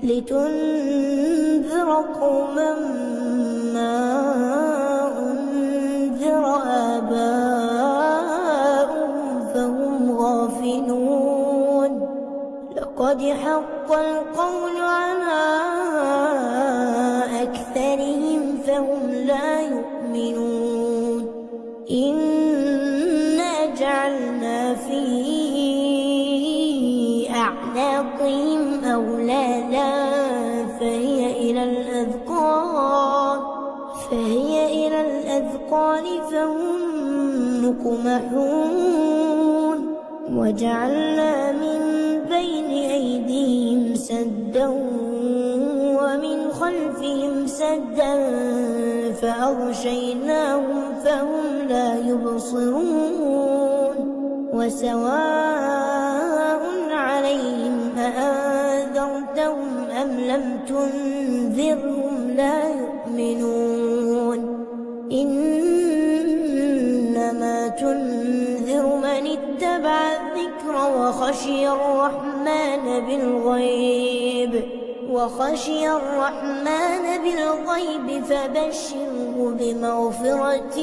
لتنذر قوما ما أنذر آباؤهم فهم غافلون لقد حق القول على أكثرهم فهم لا يؤمنون إنا جعلنا في أعناقهم أغلالا فهي إلى الأذقان فهم مقمحون وجعلنا من بين أيديهم سدا ومن خلفهم سدا فأغشيناهم فهم لا يبصرون وسواء عليهم أأنذرتهم أم لم تنذرهم لا يؤمنون إنما تنذر من اتبع الذكر وخشي الرحمن بالغيب فبشره بمغفرة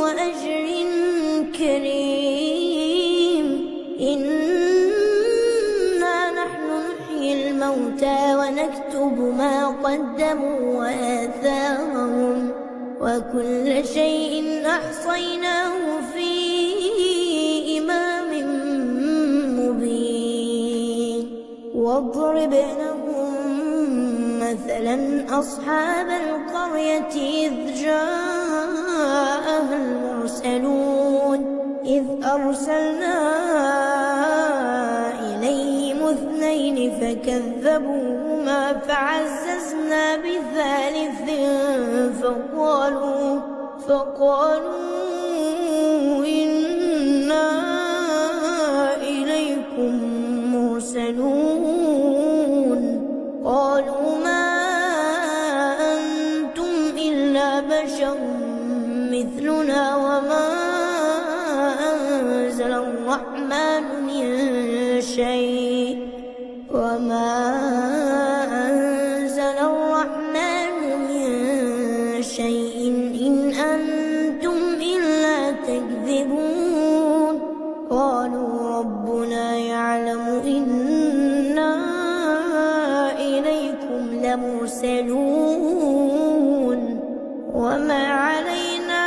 وأجر كريم إنا نحن نحيي الموتى ونكتب ما قدموا وآثارهم وكل شيء أحصيناه في إمام مبين واضرب لهم مثلا أصحاب القرية إذ جاءها المرسلون إذ أرسلنا إليهم اثنين فكذبوهما فعززنا بثالث فقالوا إنا إليكم مرسلون قالوا ما أنتم إلا بشر مثلنا وما أنزل الرحمن من شيء إن أنتم إلا تكذبون قالوا ربنا يعلم إنا إليكم لمرسلون وما علينا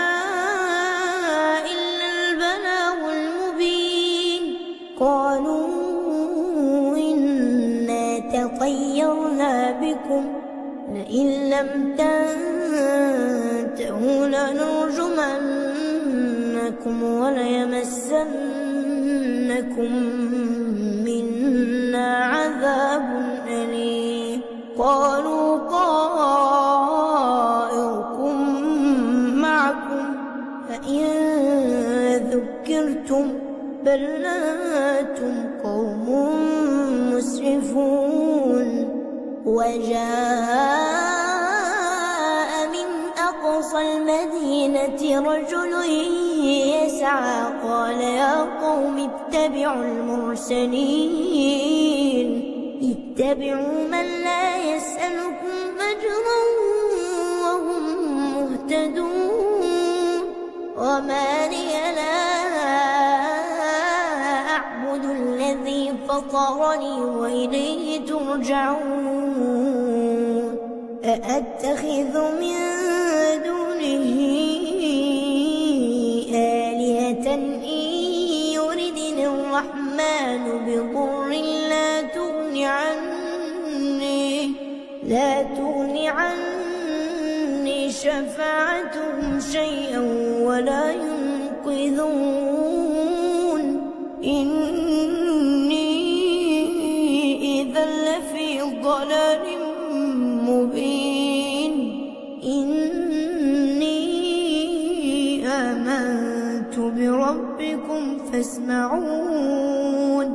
إلا البلاغ المبين قالوا إنا تطيرنا بكم لئن لم تنتهوا لنرجمنكم وليمسنكم منا عذاب أليم قالوا طائركم معكم فإن ذكرتم بل أنتم قوم مسرفون وجاء من أقصى المدينة رجل يسعى قال يا قوم اتبعوا المرسلين اتبعوا من لا يسألكم أجرا وهم مهتدون وما لي لا أعبد الذي فطرني وإليه ترجعون أأتخذ من دونه آلهة إن يردني الرحمن بضر لا تغني عني شفاعتهم شيئا ولا ينقذون إني إذا لفي ضلال مبين إني آمنت بربكم فاسمعون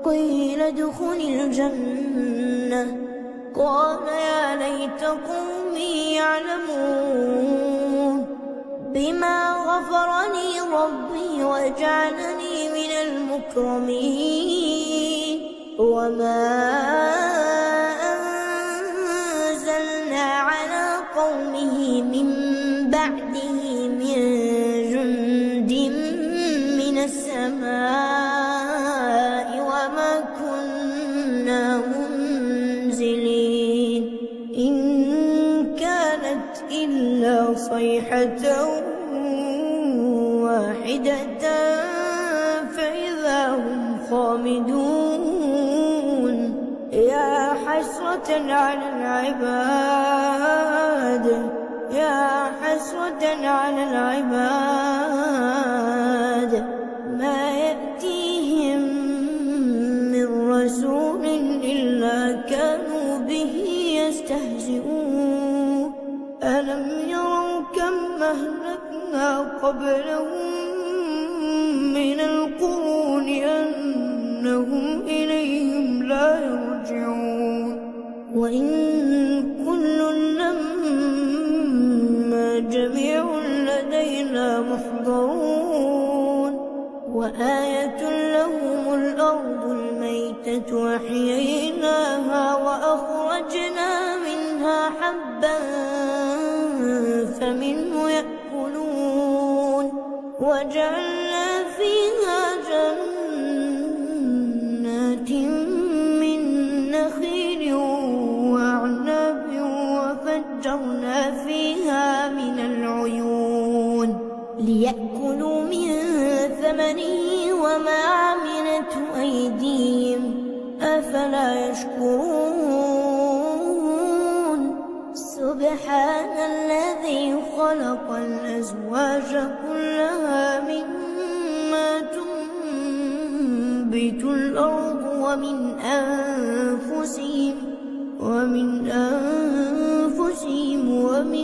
قيل ادخل الجنة قال يا ليت قومي يعلمون بما غفر لي ربي وجعلني من المكرمين وما السماء وما كنا منزلين إن كانت إلا صيحة واحدة فإذا هم خامدون يا حسرة على العباد يا حسرة على العباد ما يأتيهم من رسول إلا كانوا به يستهزئون ألم يروا كم أهلكنا قبلهم من القرون أنهم إليهم لا يرجعون وإن كل لما جميع لدينا محضرون وآية لهم الأرض الميتة أحييناها وأخرجنا منها حبا فمنه يأكلون وجعلنا فيها جنات من نخيل وأعناب وفجرنا فيها من العيون ليأكلوا من ثمره وما عملته أيديهم أفلا يشكرون سبحان الذي خلق الأزواج كلها مما تنبت الأرض ومن أنفسهم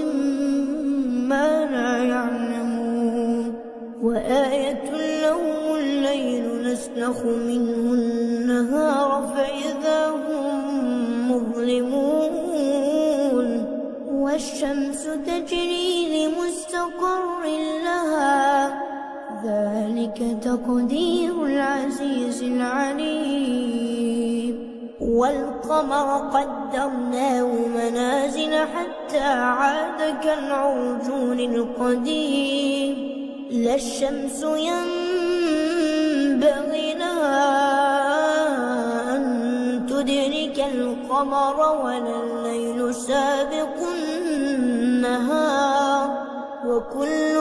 ومما لا يعلمون وآية لهم الليل نسلخ منه النهار فإذا هم مظلمون والشمس تجري لمستقر لها ذلك تقدير العزيز العليم والقمر قدرناه منازل حتى عاد كالعرجون القديم لا الشمس ينبغي لها أن تدرك القمر ولا الليل سابق النهار وكل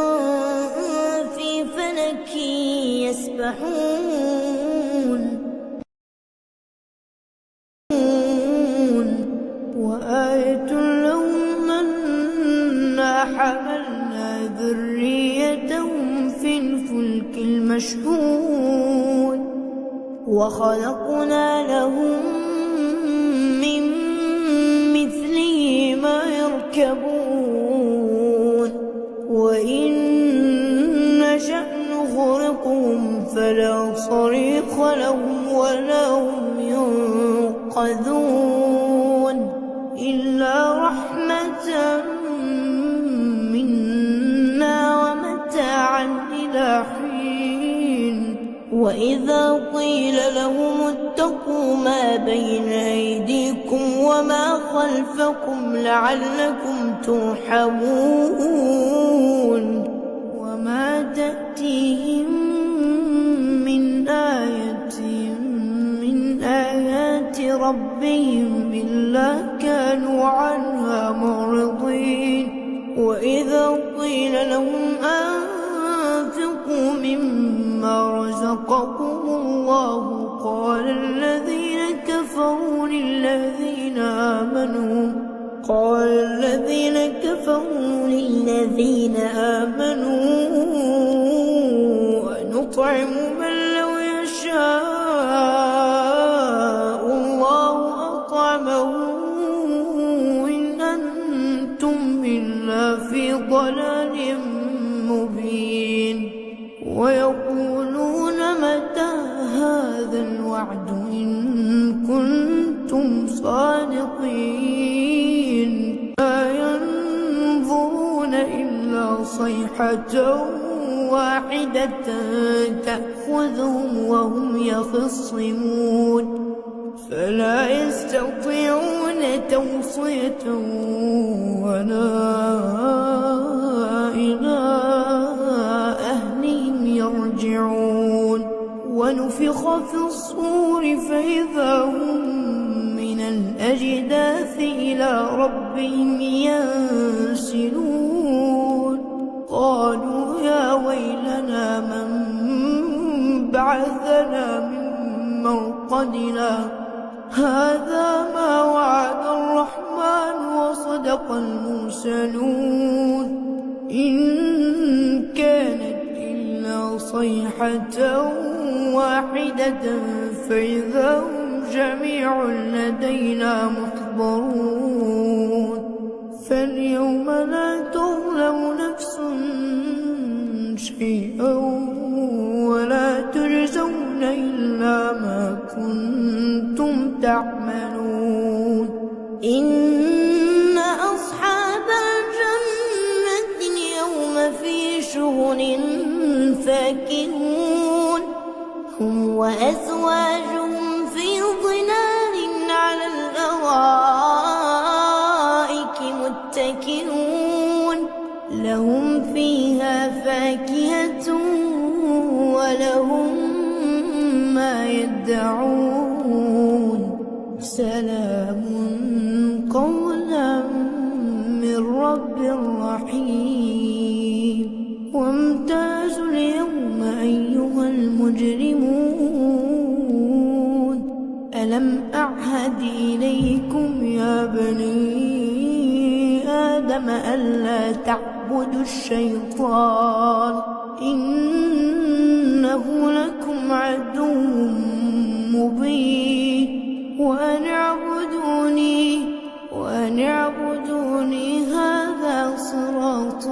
في فلك يسبحون وآية لهم أنا حملنا ذريتهم في الفلك المشحون وخلقنا لهم من مثله ما يركبون وإن نشأ نغرقهم فلا صريخ لهم ولا هم ينقذون إلا رحمة منا ومتاعا إلى حين وإذا قيل لهم اتقوا ما بين أيديكم وما خلفكم لعلكم ترحمون وما تأتيهم من آية من آيات ربهم إلا كانوا عنها معرضين وإذا قيل لهم أنفقوا مما رزقكم الله قال الذين كفروا للذين آمنوا أنطعم من لو يشاء الله أطعمه إن أنتم إلا في ضلال مبين ويقولون متى هذا الوعد إن كنتم صادقين لا ينظرون إلا صيحة واحدة تأخذهم وهم يخصمون فلا يستطيعون توصية ولا إلى أهلهم يرجعون ونفخ في الصور فإذا هم من الأجداث إلى ربهم ينسلون قالوا يا ويلنا من بعثنا من مرقدنا هذا ما وعد الرحمن وصدق المرسلون إن كانت إلا صيحة واحدة فإذا هم جميع لدينا محضرون فاليوم لا تظلم نفس شيئا ولا تجزون إلا ما كنتم تعملون إن أصحاب الجنة اليوم في شغل فاكهون هم وأزواجهم في ظلال على الأرائك متكئون لهم فيها فاكهة ولهم ما يدعون سلام قولا من رب رحيم وامتازوا اليوم أيها المجرمون ألم أعهد إليكم يا بني آدم ألا تعبدوا الشيطان إنه لكم عدو مبين وأن اعبدوني هذا صراط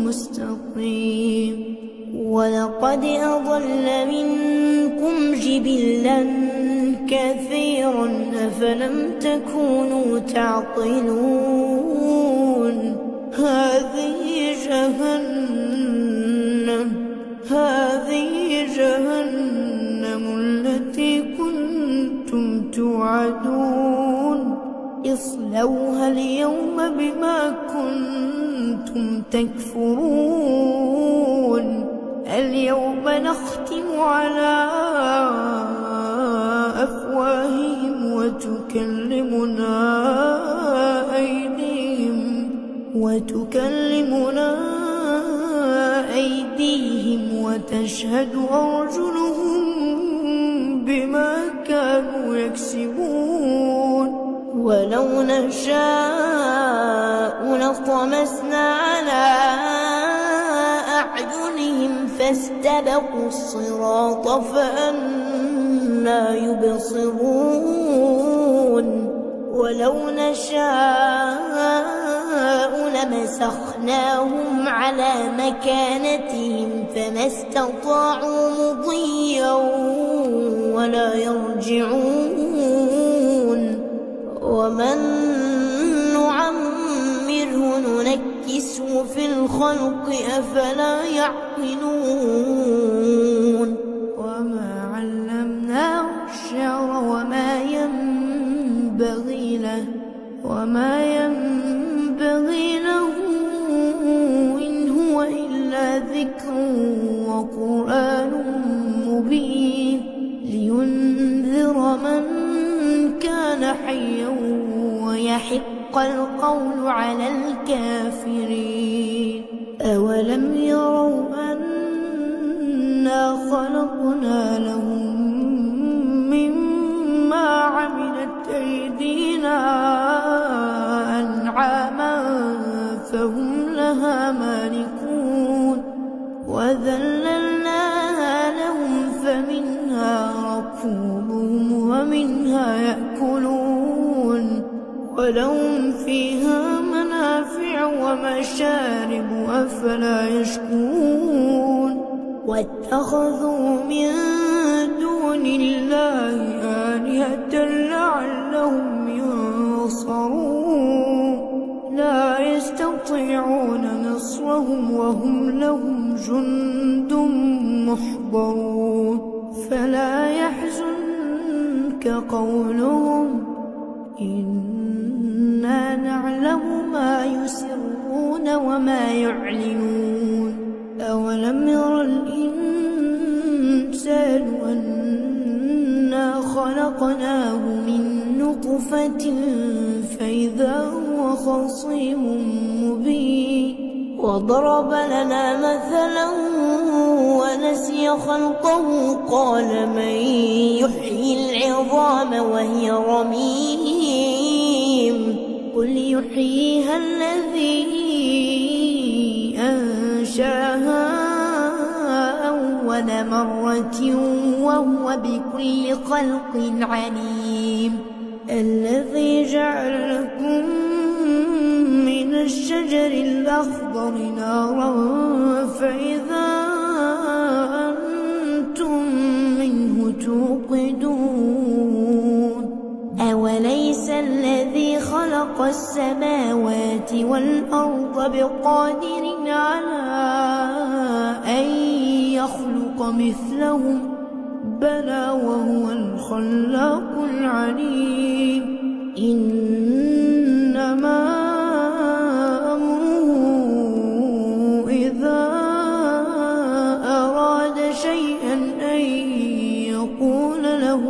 مستقيم ولقد أضل منكم جبلا كثيرا أفلم تكونوا تعقلون هذه جهنم التي كنتم توعدون اصلوها اليوم بما كنتم تكفرون اليوم نختم على أفواههم وتكلمنا أيديهم وتشهد أرجلهم بما كانوا يكسبون ولو نشاء لطمسنا على أعينهم فاستبقوا الصراط فأنى يبصرون ولو نشاء لمسخناهم على مكانتهم فما استطاعوا مضيا ولا يرجعون ومن نعمره ننكسه في الخلق أفلا يعقلون وما علمناه الشعر وما ينبغي له إن هو إلا ذكر وقرآن مبين لينذر من كان حيا ويحق القول على الكافرين أولم يروا أنا خلقنا لهم مما عملت أيدينا أنعاما فهم لها مالكون وذللناها لهم فمنها ركوبهم ومنها يأكلون ولهم فيها منافع ومشارب أفلا يشكرون واتخذوا من دون الله آلهة لعلهم ينصرون لا يستطيعون نصرهم وهم لهم جند محضرون فلا يحزنك قولهم إنا نعلم ما يسرون وما يعلنون أولم ير الإنسان الإنسان أنا خلقناه من نطفة فإذا هو خصيم مبين وضرب لنا مثلا ونسي خلقه قال من يحيي العظام وهي رميم قل يحييها الذي أنشأها أول مرة وهو بكل خلق عليم الذي جعل لكم من الشجر الأخضر نارا فإذا أنتم منه توقدون أوليس الذي خلق السماوات والأرض بقادر على أن يخلق مثلهم بلى وهو الخلاق العليم إنما أمره إذا أراد شيئا أن يقول له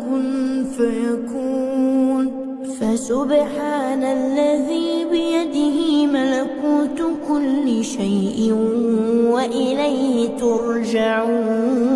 كن فيكون فسبحان الذي بيده ملكوت كل شيء وإليه ترجعون